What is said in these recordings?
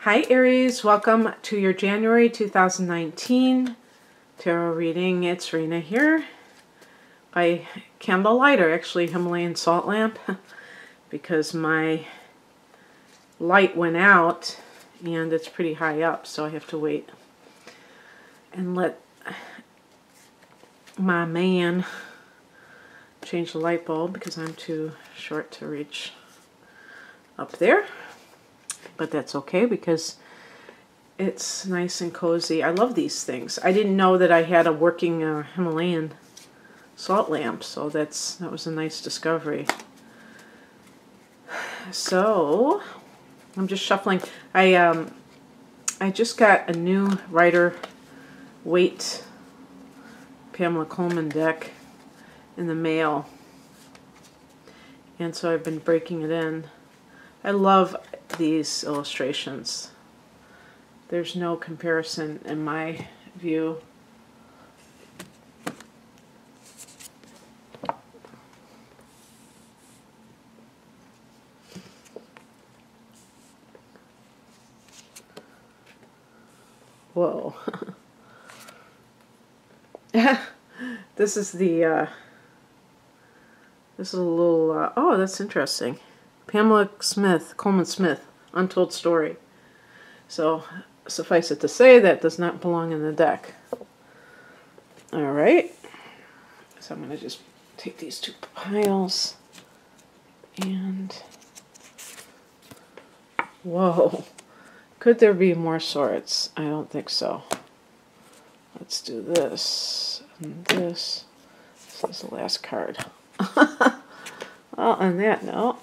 Hi Aries, welcome to your January 2019 tarot reading. It's Rena here by candlelight, or actually Himalayan salt lamp, because my light went out and it's pretty high up, so I have to wait and let my man change the light bulb because I'm too short to reach up there. But that's okay because it's nice and cozy. I love these things. I didn't know that I had a working Himalayan salt lamp, so that was a nice discovery. So I'm just shuffling. I just got a new Rider-Waite Pamela Coleman deck in the mail, and so I've been breaking it in. I love these illustrations. There's no comparison in my view. Whoa. This is the this is a little oh, that's interesting. Pamela Coleman Smith, Untold Story. So suffice it to say, that does not belong in the deck. All right. So I'm going to just take these two piles and whoa. Could there be more swords? I don't think so. Let's do this and this. This is the last card. Well, on that note,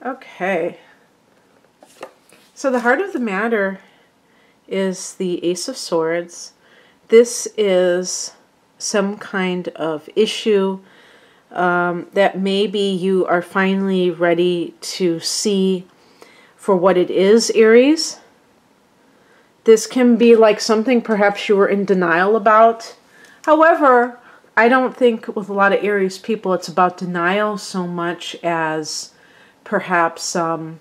okay. So the heart of the matter is the Ace of Swords. This is some kind of issue that maybe you are finally ready to see for what it is, Aries. This can be like something perhaps you were in denial about. However, I don't think with a lot of Aries people it's about denial so much as perhaps, I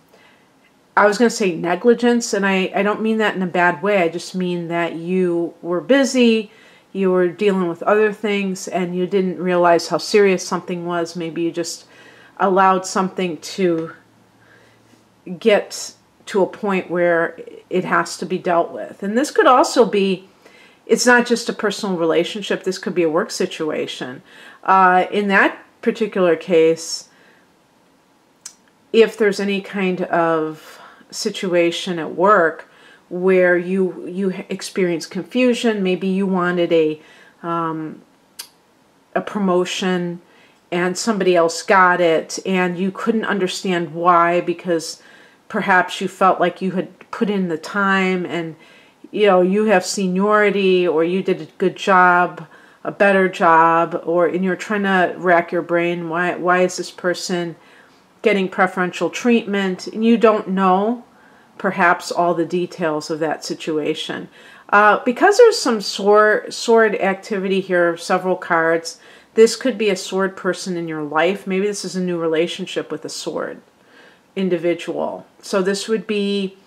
was going to say negligence, and I don't mean that in a bad way. I just mean that you were busy, you were dealing with other things, and you didn't realize how serious something was. Maybe you just allowed something to get to a point where it has to be dealt with. And this could also be, it's not just a personal relationship, this could be a work situation. In that particular case, if there's any kind of situation at work where you experience confusion, maybe you wanted a promotion and somebody else got it and you couldn't understand why, because perhaps you felt like you had put in the time and you have seniority, or you did a good job, a better job, and you're trying to rack your brain, why is this person getting preferential treatment, and you don't know perhaps all the details of that situation. Because there's some sword activity here, several cards, this could be a sword person in your life. Maybe this is a new relationship with a sword individual. So this would be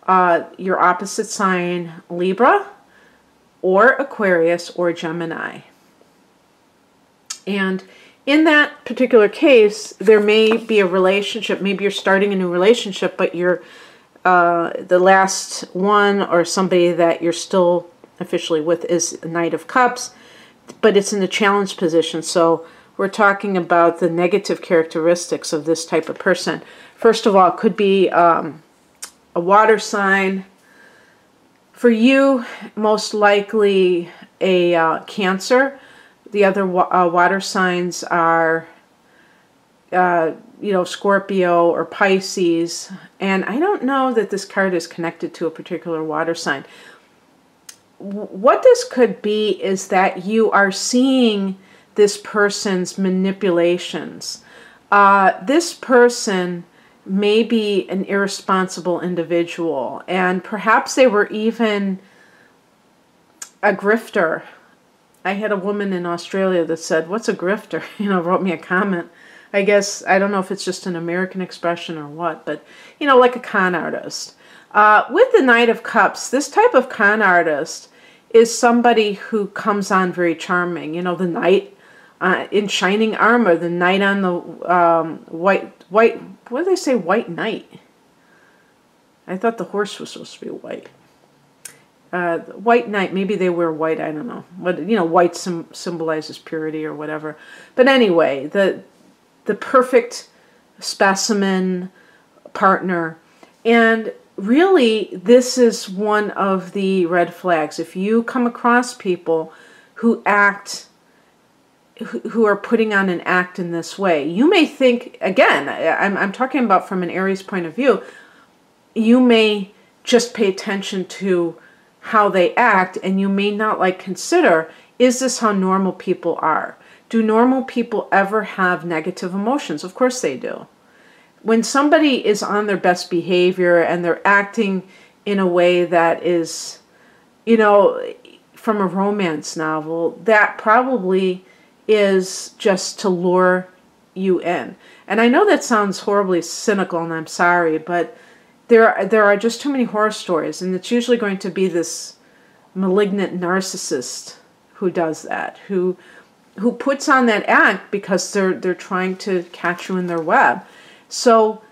your opposite sign, Libra, or Aquarius, or Gemini. And in that particular case, there may be a relationship, maybe you're starting a new relationship, but you're the last one, or somebody that you're still officially with, is a Knight of Cups, but it's in the challenge position. So we're talking about the negative characteristics of this type of person. First of all, it could be a water sign. For you, most likely a Cancer. The other water signs are, Scorpio or Pisces. And I don't know that this card is connected to a particular water sign. What this could be is that you are seeing this person's manipulations. This person may be an irresponsible individual, and perhaps they were even a grifter I had a woman in Australia that said, "What's a grifter?" You know, wrote me a comment. I guess, I don't know if it's just an American expression or what, but, you know, like a con artist. With the Knight of Cups, this type of con artist is somebody who comes on very charming. You know, the knight in shining armor, the knight on the white, what do they say, white knight? I thought the horse was supposed to be white. White knight, maybe they wear white, I don't know. But, you know, white symbolizes purity or whatever. But anyway, the perfect specimen partner. And really, this is one of the red flags. If you come across people who act, who are putting on an act in this way, you may think, again, I'm talking about from an Aries point of view, you may just pay attention to how they act, and you may not like consider, is this how normal people are? Do normal people ever have negative emotions? Of course they do. When somebody is on their best behavior and they're acting in a way that is, you know, from a romance novel, that probably is just to lure you in. And I know that sounds horribly cynical, and I'm sorry, but there are just too many horror stories, and it's usually going to be this malignant narcissist who does that, who puts on that act because they're trying to catch you in their web. So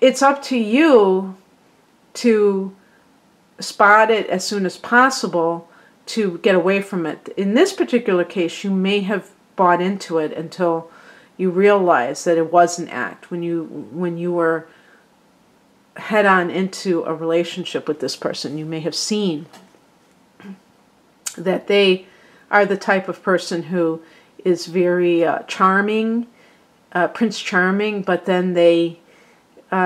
it's up to you to spot it as soon as possible to get away from it. In this particular case, you may have bought into it until you realize that it was an act when you were head on into a relationship with this person. You may have seen that they are the type of person who is very charming, Prince Charming, but then they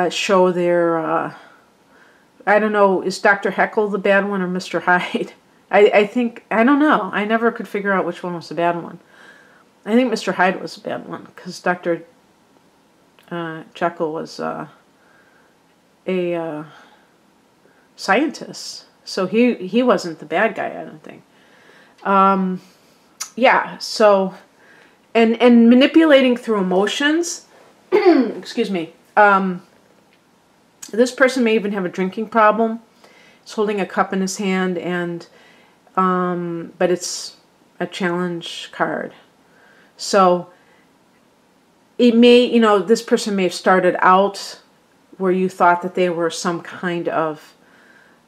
show their, I don't know, is Dr. Heckle the bad one or Mr. Hyde? I think, I don't know. I never could figure out which one was the bad one. I think Mr. Hyde was the bad one, because Dr. Jekyll was a scientist. So he wasn't the bad guy, I don't think. Yeah, so, and manipulating through emotions, excuse me, this person may even have a drinking problem. He's holding a cup in his hand, and, but it's a challenge card. So, it may, you know, this person may have started out where you thought that they were some kind of,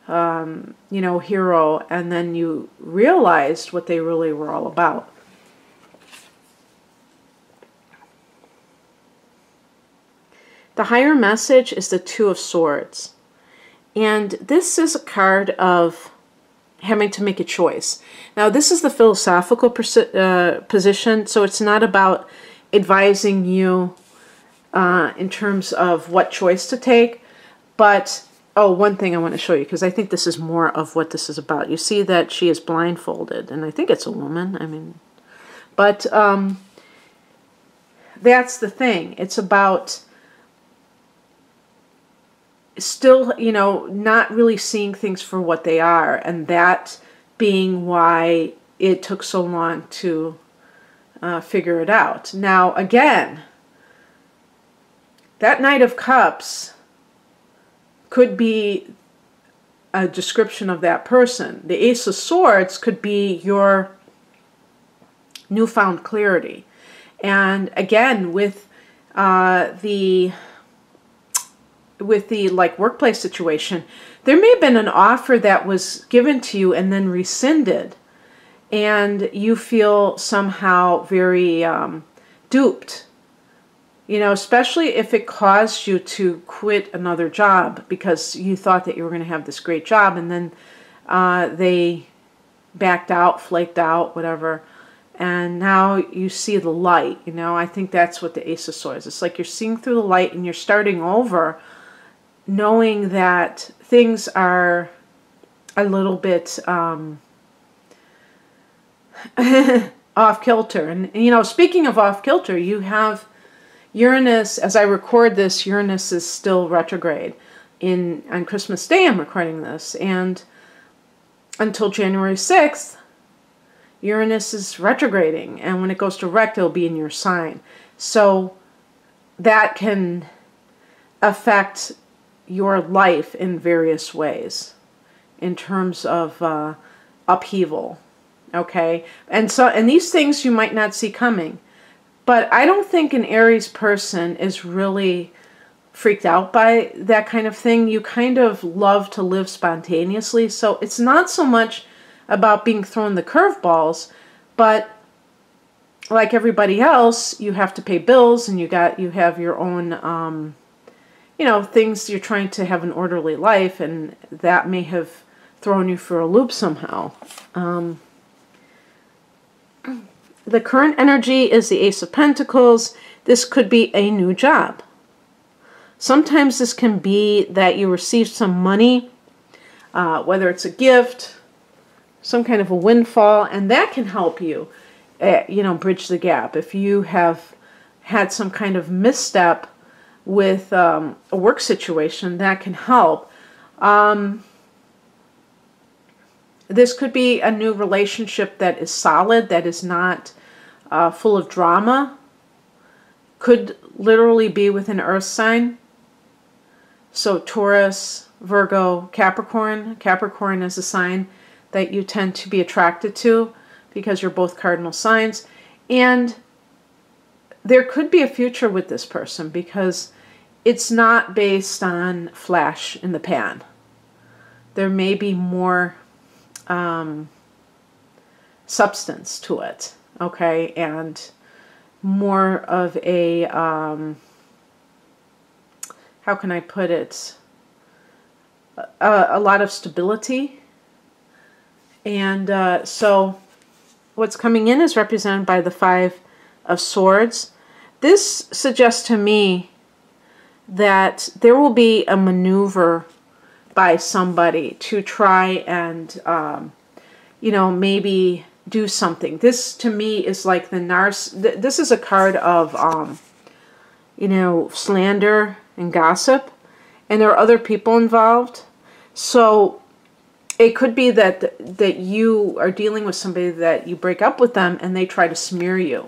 you know, hero, and then you realized what they really were all about. The higher message is the Two of Swords. And this is a card of having to make a choice. Now, this is the philosophical position, so it's not about advising you in terms of what choice to take, but oh, one thing I want to show you, because I think this is more of what this is about. You see that she is blindfolded, and I think it's a woman. I mean, but that's the thing. It's about still, you know, not really seeing things for what they are, and that being why it took so long to figure it out. Now, again, that Knight of Cups could be a description of that person. The Ace of Swords could be your newfound clarity. And again, with the like workplace situation, there may have been an offer that was given to you and then rescinded, and you feel somehow very duped. You know, especially if it caused you to quit another job because you thought that you were going to have this great job, and then they backed out, flaked out, whatever, and now you see the light. You know, I think that's what the Ace of Swords is. It's like you're seeing through the light and you're starting over, knowing that things are a little bit off kilter. And, you know, speaking of off kilter, you have Uranus. As I record this, Uranus is still retrograde. On Christmas Day I'm recording this, and until January 6th, Uranus is retrograding, and when it goes direct, it'll be in your sign. So that can affect your life in various ways in terms of upheaval. Okay, and these things you might not see coming, but I don't think an Aries person is really freaked out by that kind of thing. You kind of love to live spontaneously, so it's not so much about being thrown the curveballs, but like everybody else, you have to pay bills, and you have your own things. You're trying to have an orderly life, and that may have thrown you for a loop somehow. The current energy is the Ace of Pentacles. This could be a new job. Sometimes this can be that you receive some money, whether it's a gift, some kind of a windfall, and that can help you, bridge the gap. If you have had some kind of misstep with a work situation, that can help. This could be a new relationship that is solid, that is not full of drama. Could literally be with an earth sign. So Taurus, Virgo, Capricorn. Capricorn is a sign that you tend to be attracted to because you're both cardinal signs. And there could be a future with this person because it's not based on flash in the pan. There may be more substance to it, okay, and more of a, how can I put it, a lot of stability. And so what's coming in is represented by the Five of Swords. This suggests to me that there will be a maneuver by somebody to try and, maybe do something. This, to me, is like this is a card of, slander and gossip, and there are other people involved. So it could be that you are dealing with somebody that you break up with them and they try to smear you.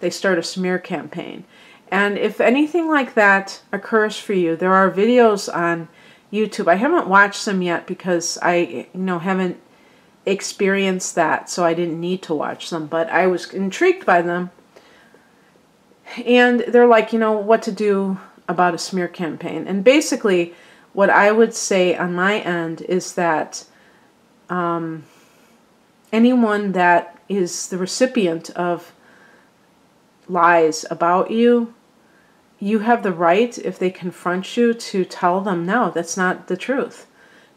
They start a smear campaign. And if anything like that occurs for you, there are videos on YouTube. I haven't watched them yet because I, haven't experienced that, so I didn't need to watch them, but I was intrigued by them. And they're like, what to do about a smear campaign. And basically, what I would say on my end is that anyone that is the recipient of lies about you, you have the right, if they confront you, to tell them, no, that's not the truth.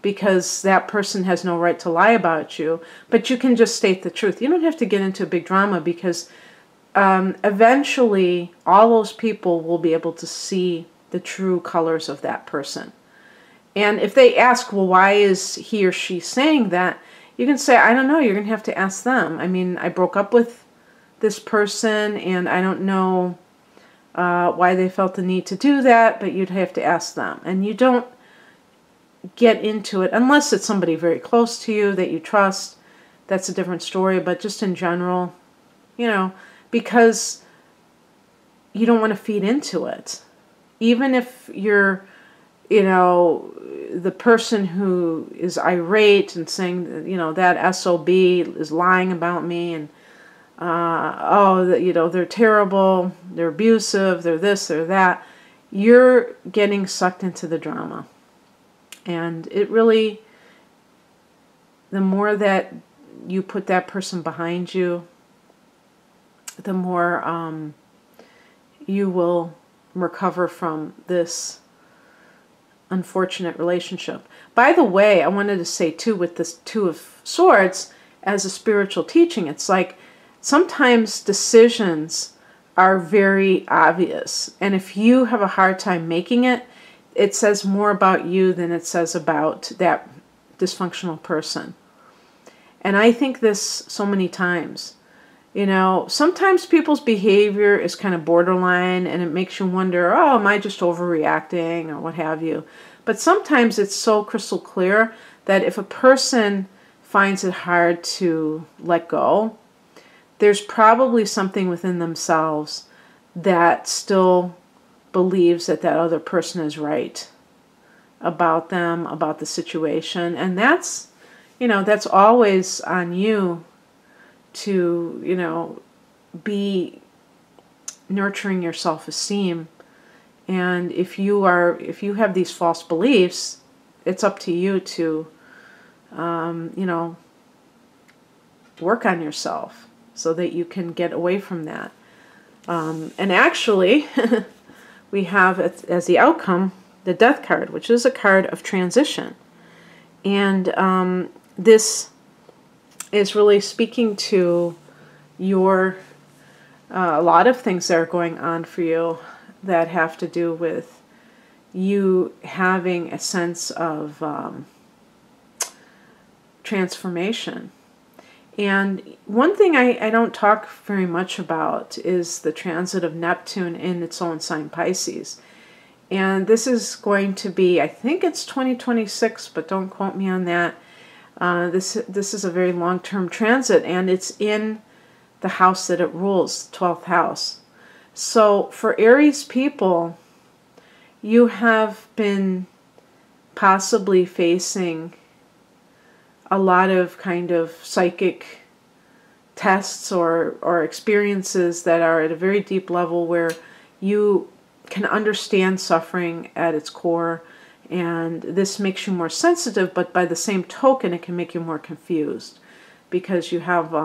Because that person has no right to lie about you. But you can just state the truth. You don't have to get into a big drama because eventually all those people will be able to see the true colors of that person. And if they ask, well, why is he or she saying that? You can say, I don't know. You're going to have to ask them. I mean, I broke up with this person and I don't know why they felt the need to do that, but you'd have to ask them. And you don't get into it unless it's somebody very close to you that you trust. That's a different story. But just in general, because you don't want to feed into it. Even if you're, the person who is irate and saying, that SOB is lying about me and, they're terrible, they're abusive, they're this, they're that. You're getting sucked into the drama. And it really, the more that you put that person behind you, the more you will recover from this unfortunate relationship. By the way, I wanted to say too, with this Two of Swords, as a spiritual teaching, it's like sometimes decisions are very obvious. And if you have a hard time making it, it says more about you than it says about that dysfunctional person. And I think this so many times. Sometimes people's behavior is kind of borderline and it makes you wonder, oh, am I just overreacting or what have you? But sometimes it's so crystal clear that if a person finds it hard to let go, there's probably something within themselves that still believes that that other person is right about them, about the situation. And that's, that's always on you to, be nurturing your self-esteem. And if you have these false beliefs, it's up to you to, work on yourself so that you can get away from that. And actually, we have as the outcome the Death card, which is a card of transition. And this is really speaking to your a lot of things that are going on for you that have to do with you having a sense of transformation. And one thing I don't talk very much about is the transit of Neptune in its own sign, Pisces. And this is going to be, I think it's 2026, but don't quote me on that. This is a very long-term transit, and it's in the house that it rules, 12th house. So for Aries people, you have been possibly facing a lot of kind of psychic tests or experiences that are at a very deep level where you can understand suffering at its core, and this makes you more sensitive, but by the same token it can make you more confused because you have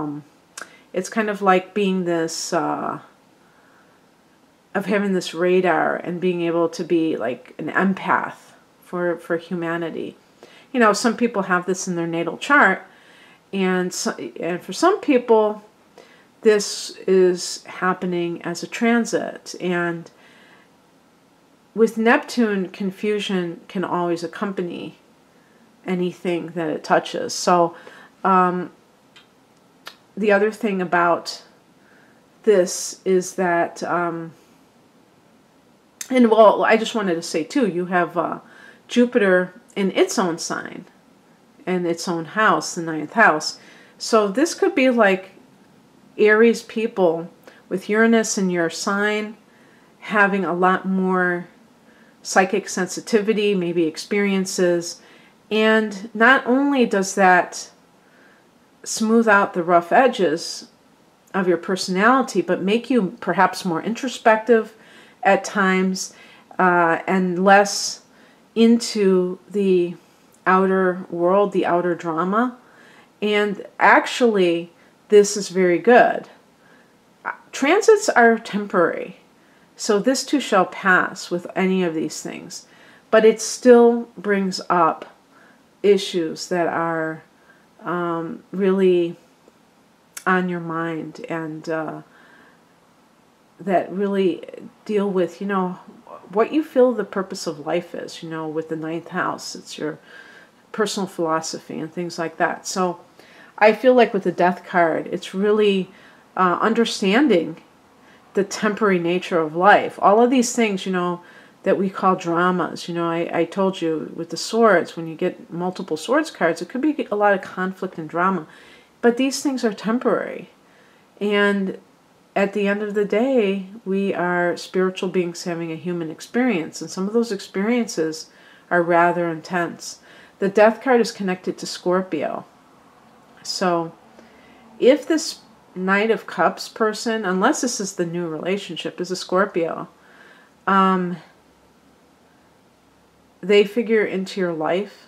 it's kind of like being this of having this radar and being able to be like an empath for humanity. Some people have this in their natal chart, and for some people this is happening as a transit. And with Neptune, confusion can always accompany anything that it touches. So the other thing about this is that, and well, I just wanted to say too, you have Jupiter in its own sign, and its own house, the 9th house. So this could be like Aries people with Uranus in your sign having a lot more psychic sensitivity, maybe experiences. And not only does that smooth out the rough edges of your personality, but make you perhaps more introspective at times, and less into the outer world, the outer drama. And actually, this is very good. Transits are temporary, so this too shall pass with any of these things. But it still brings up issues that are really on your mind, and that really deal with, what you feel the purpose of life is, with the 9th house. It's your personal philosophy and things like that. So I feel like with the Death card, it's really understanding the temporary nature of life. All of these things, that we call dramas. I told you with the swords, when you get multiple swords cards, it could be a lot of conflict and drama. But these things are temporary. And at the end of the day, we are spiritual beings having a human experience. And some of those experiences are rather intense. The Death card is connected to Scorpio. So if this Knight of Cups person, unless this is the new relationship, is a Scorpio, they figure into your life.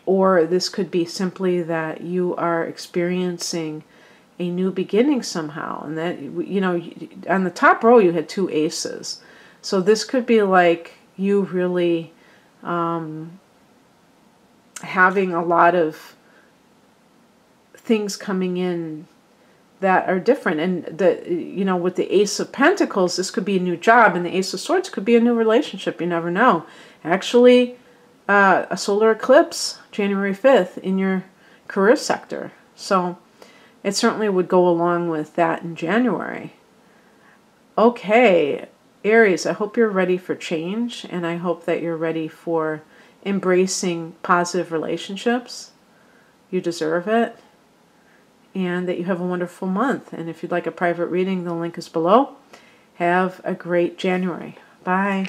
Or this could be simply that you are experiencing a new beginning somehow. And that, on the top row you had 2 aces. So this could be like you really having a lot of things coming in that are different. And with the Ace of Pentacles, this could be a new job, and the Ace of Swords could be a new relationship. You never know. Actually, a solar eclipse, January 5th, in your career sector. So it certainly would go along with that in January. Okay, Aries, I hope you're ready for change, and I hope that you're ready for embracing positive relationships. You deserve it. and that you have a wonderful month. And if you'd like a private reading, the link is below. Have a great January. Bye.